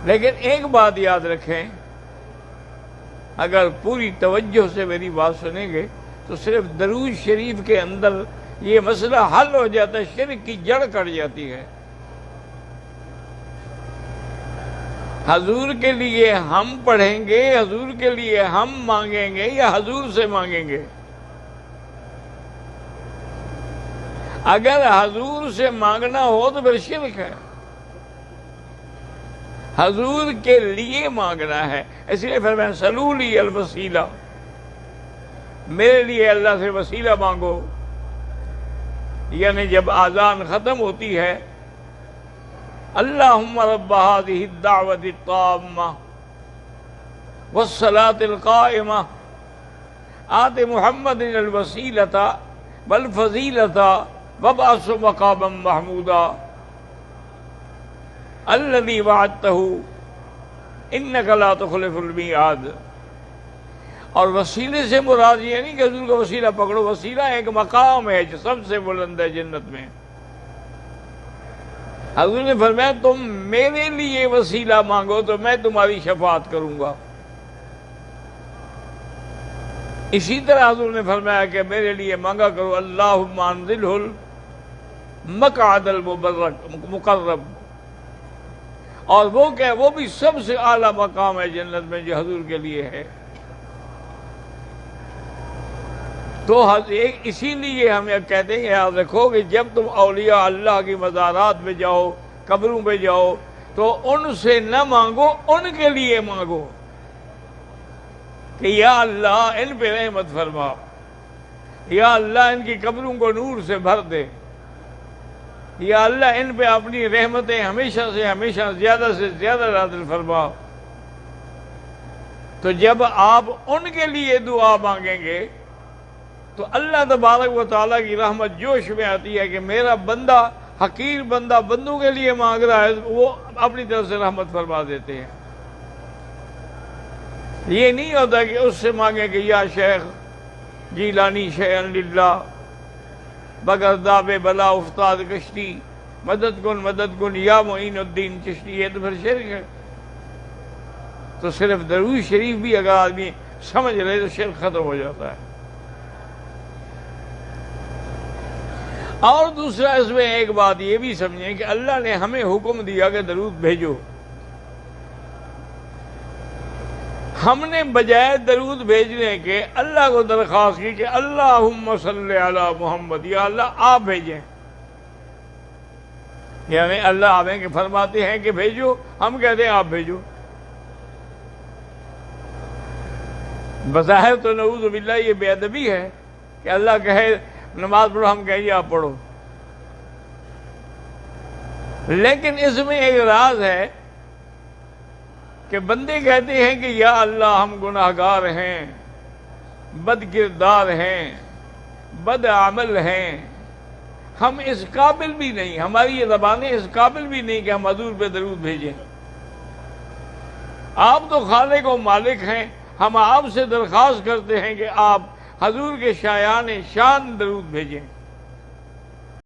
لیکن ایک بات یاد رکھیں، اگر پوری توجہ سے میری بات سنیں گے تو صرف درود شریف کے اندر یہ مسئلہ حل ہو جاتا ہے، شرک کی جڑ کٹ جاتی ہے۔ حضور کے لیے ہم پڑھیں گے، حضور کے لیے ہم مانگیں گے یا حضور سے مانگیں گے؟ اگر حضور سے مانگنا ہو تو پھر شرک ہے۔ حضور کے لیے مانگنا ہے، اس لیے فرمایا سلو لی الوسیلہ، میرے لیے اللہ سے وسیلہ مانگو۔ یعنی جب اذان ختم ہوتی ہے، اللہم رب هذه الدعوة التامة والصلاة القائمة آت محمد الوسیلة والفضیلة وابعثه مقاما محمودا الذي وعدته انك لا تخلف الميعاد۔ اور وسیلے سے مراد یہ نہیں کہ حضور کا وسیلہ پکڑو، وسیلہ ایک مقام ہے جو سب سے بلند ہے جنت میں۔ حضور نے فرمایا تم میرے لیے وسیلہ مانگو تو میں تمہاری شفاعت کروں گا۔ اسی طرح حضور نے فرمایا کہ میرے لیے مانگا کرو اللہم انزلہ المقعد المقرب، اور وہ کہ وہ بھی سب سے اعلیٰ مقام ہے جنت میں جو حضور کے لیے ہے۔ تو اسی لیے ہم یہ کہتے ہیں، یاد رکھو کہ جب تم اولیاء اللہ کی مزارات پہ جاؤ، قبروں پہ جاؤ، تو ان سے نہ مانگو، ان کے لیے مانگو کہ یا اللہ ان پہ رحمت فرما، یا اللہ ان کی قبروں کو نور سے بھر دے، یا اللہ ان پہ اپنی رحمتیں ہمیشہ سے ہمیشہ زیادہ سے زیادہ نازل فرما۔ تو جب آپ ان کے لیے دعا مانگیں گے تو اللہ تبارک و تعالیٰ کی رحمت جوش میں آتی ہے کہ میرا بندہ، حقیر بندہ بندوں کے لیے مانگ رہا ہے، وہ اپنی طرف سے رحمت فرما دیتے ہیں۔ یہ نہیں ہوتا کہ اس سے مانگیں کہ یا شیخ جیلانی شیئن للہ بغرداب بلا افتاد کشتی مدد کن یا معین الدین چشتی، یہ تو پھر شرک ہے۔ تو صرف درود شریف بھی اگر آدمی سمجھ لے تو شرک ختم ہو جاتا ہے۔ اور دوسرا اس میں ایک بات یہ بھی سمجھیں کہ اللہ نے ہمیں حکم دیا کہ درود بھیجو، ہم نے بجائے درود بھیجنے کے اللہ کو درخواست کی کہ اللہم صلی علی محمد، یا اللہ آپ بھیجیں۔ یعنی اللہ ہمیں کہ فرماتے ہیں کہ بھیجو، ہم کہتے ہیں آپ بھیجو۔ بظاہر تو نعوذ باللہ یہ بے ادبی ہے کہ اللہ کہے نماز پڑھو، ہم کہیں آپ پڑھو۔ لیکن اس میں ایک راز ہے کہ بندے کہتے ہیں کہ یا اللہ ہم گناہگار ہیں، بد کردار ہیں، بد عمل ہیں، ہم اس قابل بھی نہیں، ہماری یہ زبانیں اس قابل بھی نہیں کہ ہم حضور پہ درود بھیجیں۔ آپ تو خالق و مالک ہیں، ہم آپ سے درخواست کرتے ہیں کہ آپ حضور کے شایان شان درود بھیجیں۔